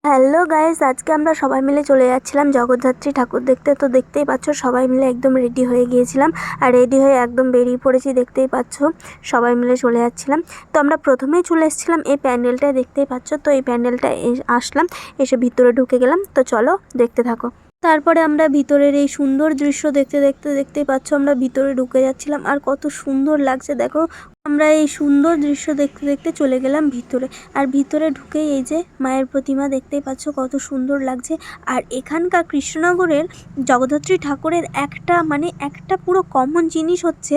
Hello guys, আজকে আমরা সবাই মিলে চলে যাচ্ছিলাম জগদ্ধাত্রী ঠাকুর দেখতে। তো দেখতেই পাচ্ছ সবাই মিলে একদম রেডি হয়ে গিয়েছিলাম, আর রেডি হয়ে একদম বেরিয়ে পড়েছি। দেখতেই পাচ্ছ সবাই মিলে চলে যাচ্ছিলাম। তো আমরা প্রথমেই চলে এসেছিলাম এই প্যান্ডেলটায়, দেখতেই পাচ্ছ। তো এই প্যান্ডেলটায় আসলাম, এসে ভিতরে ঢুকে গেলাম। তো চলো দেখতে থাকো। তারপরে আমরা ভিতরের এই সুন্দর দৃশ্য দেখতেই পাচ্ছ আমরা ভিতরে ঢুকে যাচ্ছিলাম, আর কত সুন্দর লাগছে দেখো। আমরা এই সুন্দর দৃশ্য দেখতে চলে গেলাম ভিতরে, আর ভিতরে ঢুকেই এই যে মায়ের প্রতিমা দেখতেই পাচ্ছ কত সুন্দর লাগছে। আর এখানকার কৃষ্ণনগরের জগদ্ধাত্রী ঠাকুরের একটা পুরো কমন জিনিস হচ্ছে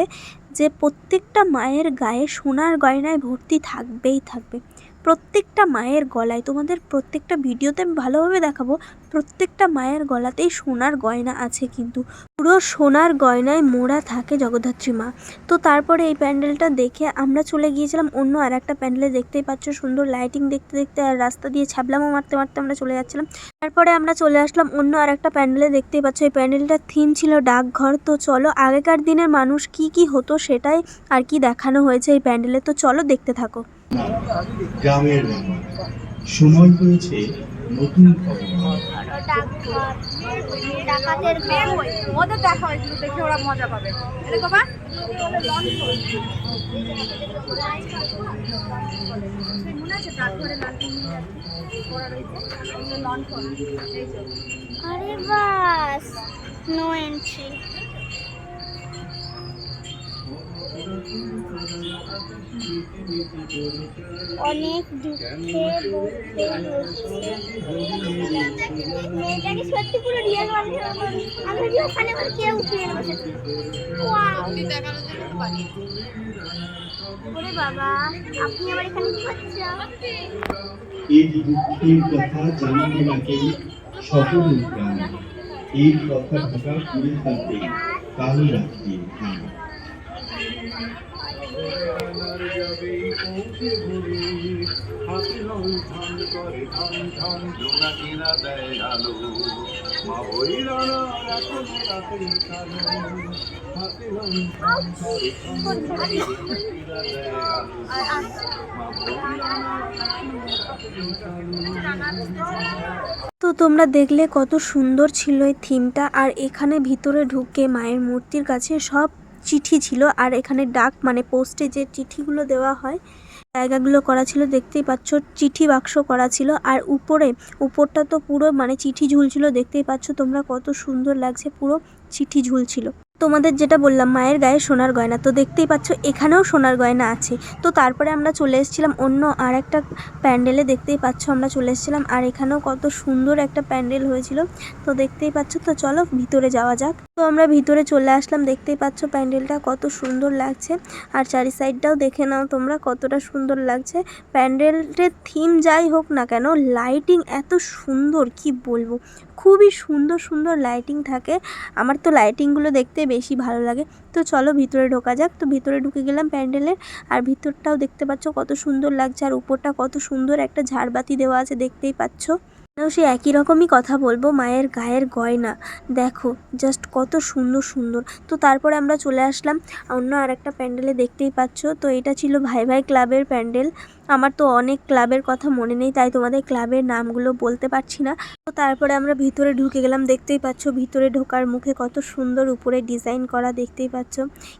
যে প্রত্যেকটা মায়ের গায়ে সোনার গয়নায় ভর্তি থাকবেই থাকবে। প্রত্যেকটা মায়ের গলায়, তোমাদের প্রত্যেকটা ভিডিওতে আমি ভালোভাবে দেখাবো, প্রত্যেকটা মায়ের গলাতেই সোনার গয়না আছে, কিন্তু পুরো সোনার গয়নায় মোড়া থাকে জগদ্ধাত্রী মা। তো তারপরে এই প্যান্ডেলটা দেখে আমরা চলে গিয়েছিলাম অন্য আর একটা প্যান্ডেলে। দেখতেই পাচ্ছ সুন্দর লাইটিং দেখতে আর রাস্তা দিয়ে ছ্যাবলামো মারতে আমরা চলে যাচ্ছিলাম। তারপরে আমরা চলে আসলাম অন্য আর একটা প্যান্ডেলে। দেখতেই পাচ্ছ এই প্যান্ডেলটার থিম ছিল ডাকঘর। তো চলো আগেকার দিনের মানুষ কি হতো সেটাই আর কি দেখানো হয়েছে এই প্যান্ডেলে। তো চলো দেখতে থাকো। গ্রামের সময় হয়েছে নতুন ওদের দেখা হয়েছিল, দেখে ওরা মজা পাবে। বাবা মনে আছে ডাকঘরে আরে বাস নো এন্ট্রি। অনেক দুঃখে মেয়েটাকে সত্যি পুরো রিয়েল মানুষের মতন। আমি যদি ওখানে কেউ উঠিয়ে বসেছি। ওরে বাবা, আপনি আবার এখানে কি করছেন? এই দুঃখের কথা জানানো লাগে সকলের প্রাণ। এই কথা ঢাকা করে থাকবে কালো রাত্রি। তো তোমরা দেখলে কত সুন্দর ছিল এই থিমটা। আর এখানে ভিতরে ঢুকে মায়ের মূর্তির কাছে সব চিঠি ছিল, আর এখানে ডাক পোস্টে যে চিঠিগুলো দেওয়া হয় জায়গাগুলো করা ছিল। দেখতেই পাচ্ছ চিঠি বাক্স করা ছিল, আর উপরটা তো পুরো চিঠি ঝুলছিল। দেখতেই পাচ্ছ তোমরা কত সুন্দর লাগছে, পুরো চিঠি ঝুলছিল। তোমাদের যেটা বললাম মায়ের গায়ে সোনার গয়না, তো দেখতেই পাচ্ছ এখানেও সোনার গয়না আছে। তো তারপরে আমরা চলে এসেছিলাম অন্য আর একটা প্যান্ডেলে। দেখতেই পাচ্ছ আমরা চলে এসেছিলাম, আর এখানেও কত সুন্দর একটা প্যান্ডেল হয়েছিল। তো দেখতেই পাচ্ছ। তো চলো ভিতরে যাওয়া যাক। তো আমরা ভিতরে চলে আসলাম। দেখতেই পাচ্ছ প্যান্ডেলটা কত সুন্দর লাগছে, আর চারি সাইডটাও দেখে নাও তোমরা কতটা সুন্দর লাগছে। প্যান্ডেলটার থিম যাই হোক না কেন, লাইটিং এত সুন্দর কি বলবো, খুবই সুন্দর লাইটিং থাকে। আমার তো লাইটিংগুলো দেখতে বেশি ভালো লাগে। তো চলো ভিতরে ঢোকা যাক। তো ভিতরে ঢুকে গেলাম প্যান্ডেলের, আর ভিতরটাও দেখতে পাচ্ছ কত সুন্দর লাগছে, আর উপরটা কত সুন্দর একটা ঝাড়বাতি দেওয়া আছে দেখতেই পাচ্ছ। সে একই রকমই কথা বলবো, মায়ের গায়ের গয়না দেখো জাস্ট কত সুন্দর। তো তারপরে আমরা চলে আসলাম অন্য আর একটা প্যান্ডেলে। দেখতেই পাচ্ছ তো এটা ছিল ভাই ভাই ক্লাবের প্যান্ডেল। আমার তো অনেক ক্লাবের কথা মনে নেই, তাই তোমাদের ক্লাবের নামগুলো বলতে পারছি না। তো তারপরে আমরা ভিতরে ঢুকে গেলাম। দেখতেই পাচ্ছ ভিতরে ঢোকার মুখে কত সুন্দর উপরে ডিজাইন করা, দেখতেই পাচ্ছ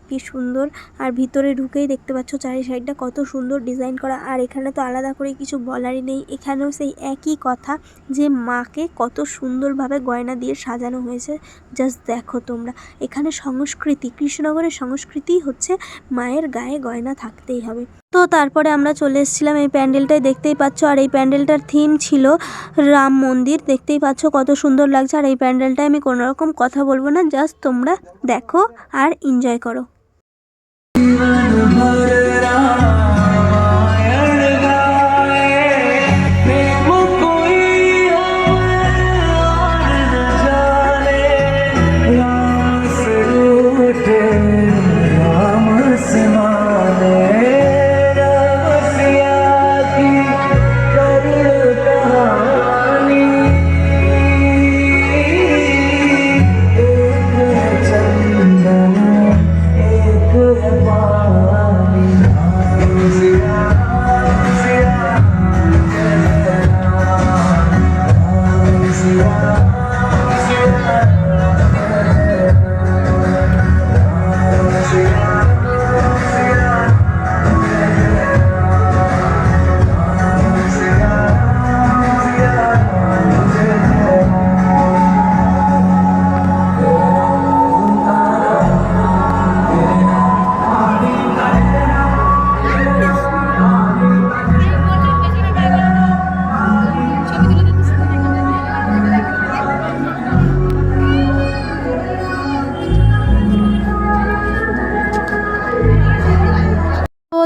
কি সুন্দর। আর ভিতরে ঢুকেই দেখতে পাচ্ছ চারি সাইডটা কত সুন্দর ডিজাইন করা। আর এখানে তো আলাদা করে কিছু বলারই নেই, এখানেও সেই একই কথা যে মাকে কত সুন্দরভাবে গয়না দিয়ে সাজানো হয়েছে। জাস্ট দেখো তোমরা, এখানে সংস্কৃতি, কৃষ্ণনগরের সংস্কৃতি হচ্ছে মায়ের গায়ে গয়না থাকতেই হবে। তো তারপরে আমরা চলে এসেছিলাম এই প্যান্ডেলটায়। দেখতেই পাচ্ছ, আর এই প্যান্ডেলটার থিম ছিল রাম মন্দির। দেখতেই পাচ্ছ কত সুন্দর লাগছে। আর এই প্যান্ডেলটায় আমি কোনো রকম কথা বলবো না, জাস্ট তোমরা দেখো আর এনজয় করো।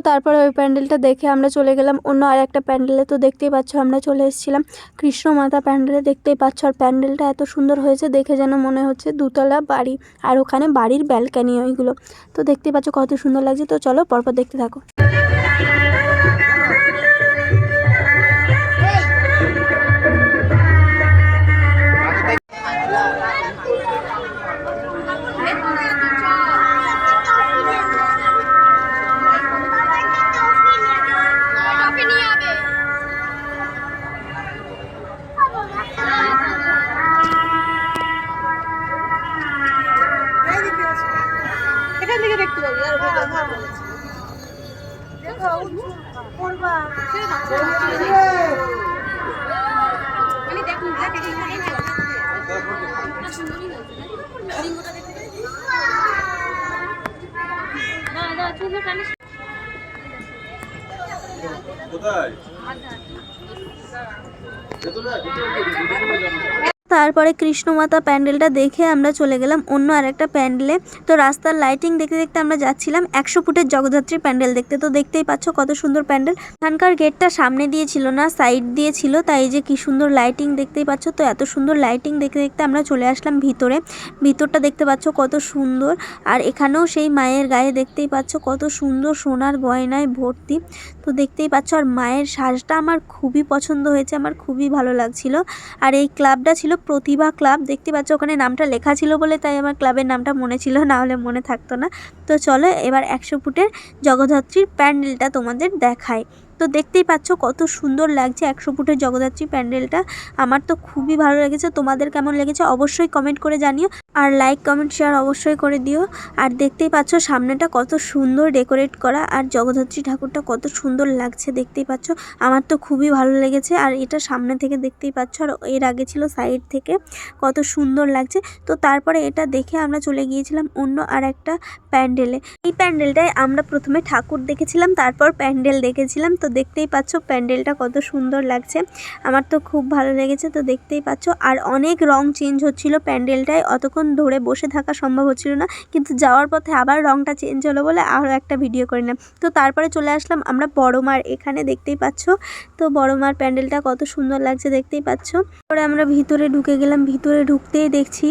তারপরে ওই প্যান্ডেলটা দেখে আমরা চলে গেলাম অন্য আর একটা প্যান্ডেলে। তো দেখতেই পাচ্ছ আমরা চলে এসেছিলাম কৃষ্ণ মাতা প্যান্ডেলে। দেখতেই পাচ্ছ আর প্যান্ডেলটা এত সুন্দর হয়েছে, দেখে যেন মনে হচ্ছে দুতলা বাড়ি, আর ওখানে বাড়ির ব্যালকানি ওইগুলো। তো দেখতেই পাচ্ছ কত সুন্দর লাগছে। তো চলো পরপর দেখতে থাকো। এখান থেকে দেখতে পাবি আর দেখো করবা মানে দেখুন কোথায়? তারপরে কৃষ্ণমাতা প্যান্ডেলটা দেখে আমরা চলে গেলাম অন্য আরেকটা প্যান্ডেলে। তো রাস্তার লাইটিং দেখতে দেখতে আমরা যাচ্ছিলাম 100 ফুটের জগদ্ধাত্রী প্যান্ডেল দেখতে। তো দেখতেই পাচ্ছ কত সুন্দর প্যান্ডেল। এখানকার গেটটা সামনে দিয়ে ছিল না, সাইড দিয়ে ছিল, তাই যে কি সুন্দর লাইটিং দেখতেই পাচ্ছ। তো এত সুন্দর লাইটিং দেখতে দেখতে আমরা চলে আসলাম ভিতরে। ভিতরটা দেখতে পাচ্ছ কত সুন্দর, আর এখানেও সেই মায়ের গায়ে দেখতেই পাচ্ছ কত সুন্দর সোনার গয়নায় ভর্তি। তো দেখতেই পাচ্ছ আর মায়ের সাজটা আমার খুবই পছন্দ হয়েছে, আমার খুবই ভালো লাগছিল। আর এই ক্লাবটা ছিল প্রতিভা ক্লাব, দেখতে পাচ্ছ ওখানে নামটা লেখা ছিল বলে তাই আমার ক্লাবের নামটা মনে ছিল, না হলে মনে থাকতো না। তো চলো এবার 100 ফুটের জগদ্ধাত্রীর প্যান্ডেলটা তোমাদের দেখাই। তো দেখতেই পাচ্ছ কত সুন্দর লাগছে 100 ফুটের জগদ্ধাত্রী প্যান্ডেলটা। আমার তো খুবই ভালো লেগেছে, তোমাদের কেমন লেগেছে অবশ্যই কমেন্ট করে জানিও, আর লাইক কমেন্ট শেয়ার অবশ্যই করে দিও। আর দেখতেই পাচ্ছ সামনেটা কত সুন্দর ডেকোরেট করা, আর জগদ্ধাত্রী ঠাকুরটা কত সুন্দর লাগছে দেখতেই পাচ্ছ। আমার তো খুবই ভালো লেগেছে, আর এটা সামনে থেকে দেখতেই পাচ্ছ, আর এর আগে ছিল সাইড থেকে, কত সুন্দর লাগছে। তো তারপরে এটা দেখে আমরা চলে গিয়েছিলাম অন্য আর একটা প্যান্ডেলে। এই প্যান্ডেলটায় আমরা প্রথমে ঠাকুর দেখেছিলাম, তারপর প্যান্ডেল দেখেছিলাম। তো দেখতেই পাচ্ছ প্যান্ডেলটা কত সুন্দর লাগছে, আমার তো খুব ভালো লেগেছে। তো দেখতেই পাচ্ছ আর অনেক রং চেঞ্জ হচ্ছিল প্যান্ডেলটায়, অতক্ষণ ধরে বসে থাকা সম্ভব হচ্ছিল না, কিন্তু যাওয়ার পথে আবার রংটা চেঞ্জ হলো বলে আরও একটা ভিডিও করে নিলাম। তো তারপরে চলে আসলাম আমরা বড়মার এখানে, দেখতেই পাচ্ছ। তো বড়মার প্যান্ডেলটা কত সুন্দর লাগছে দেখতেই পাচ্ছ। পরে আমরা ভিতরে ঢুকে গেলাম, ভিতরে ঢুকতেই দেখছি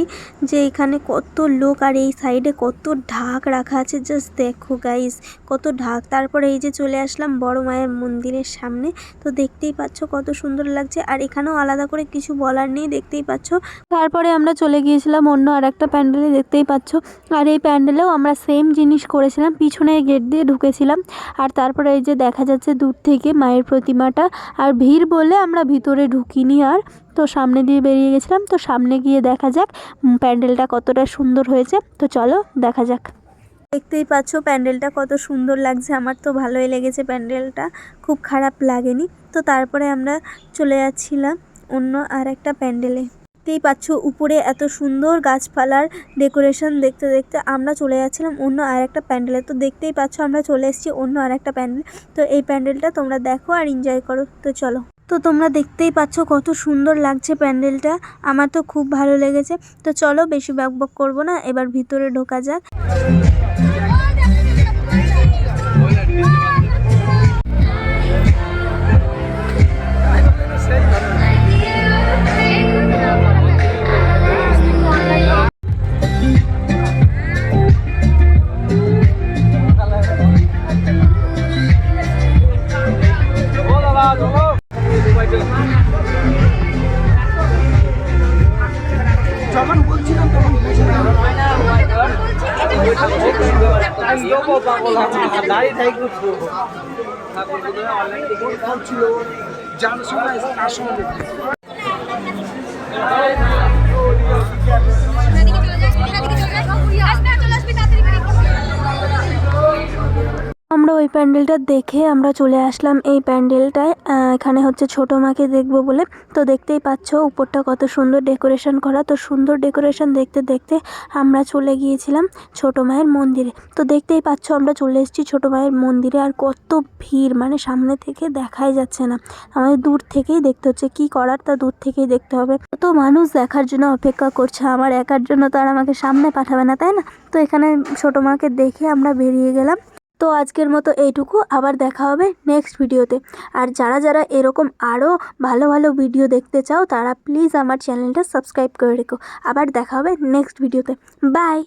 যে এখানে কত লোক, আর এই সাইডে কত ঢাক রাখা আছে, জাস্ট দেখো গাইস কত ঢাক। তারপরে এই যে চলে আসলাম বড় মায়ের মন্দিরের সামনে। তো দেখতেই পাচ্ছ কত সুন্দর লাগছে, আর এখানেও আলাদা করে কিছু বলার নেই, দেখতেই পাচ্ছ। তারপরে আমরা চলে গিয়েছিলাম অন্য আর একটা প্যান্ডেলে, দেখতেই পাচ্ছ। আর এই প্যান্ডেলেও আমরা সেম জিনিস করেছিলাম, পিছনে গেট দিয়ে ঢুকেছিলাম। আর তারপরে এই যে দেখা যাচ্ছে দূর থেকে মায়ের প্রতিমাটা, আর ভিড় বলে আমরা ভিতরে ঢুকিনি আর, তো সামনে দিয়ে বেরিয়ে গেছিলাম। তো সামনে গিয়ে দেখা যাক প্যান্ডেলটা কতটা সুন্দর হয়েছে। তো চলো দেখা যাক। দেখতেই পাচ্ছ প্যান্ডেলটা কত সুন্দর লাগছে, আমার তো ভালোই লেগেছে প্যান্ডেলটা, খুব খারাপ লাগেনি। তো তারপরে আমরা চলে যাচ্ছিলাম অন্য আর একটা প্যান্ডেলে। দেখতেই পাচ্ছ উপরে এত সুন্দর গাছপালার ডেকোরেশন দেখতে দেখতে আমরা চলে যাচ্ছিলাম অন্য আর একটা প্যান্ডেলে। তো দেখতেই পাচ্ছ আমরা চলে এসেছি অন্য আর একটা প্যান্ডেল। তো এই প্যান্ডেলটা তোমরা দেখো আর এনজয় করো। তো চলো। তো তোমরা দেখতেই পাচ্ছ কত সুন্দর লাগছে প্যান্ডেলটা, আমার তো খুব ভালো লেগেছে। তো চলো বেশি বকবক করবো না, এবার ভিতরে ঢোকা যাক। আমরা ওই প্যান্ডেলটা দেখে আমরা চলে আসলাম এই প্যান্ডেলটায়, এখানে হচ্ছে ছোটো মাকে দেখবো বলে। তো দেখতেই পাচ্ছ উপরটা কত সুন্দর ডেকোরেশন করা। তো সুন্দর ডেকোরেশন দেখতে দেখতে আমরা চলে গিয়েছিলাম ছোটো মায়ের মন্দিরে। তো দেখতেই পাচ্ছ আমরা চলে এসেছি ছোটো মায়ের মন্দিরে, আর কত ভিড়, মানে সামনে থেকে দেখাই যাচ্ছে না, আমাদের দূর থেকেই দেখতে হচ্ছে। কি করার, তা দূর থেকেই দেখতে হবে। কত মানুষ দেখার জন্য অপেক্ষা করছে, আমার একার জন্য তো আর আমাকে সামনে পাঠাবে না, তাই না? তো এখানে ছোটো মাকে দেখে আমরা বেরিয়ে গেলাম। তো আজকের মতো এইটুকু, আবার দেখা হবে নেক্সট ভিডিওতে। আর যারা যারা এরকম আরও ভালো ভালো ভিডিও দেখতে চাও তারা প্লিজ আমার চ্যানেলটা সাবস্ক্রাইব করে রেখো। আবার দেখা হবে নেক্সট ভিডিওতে। বাই।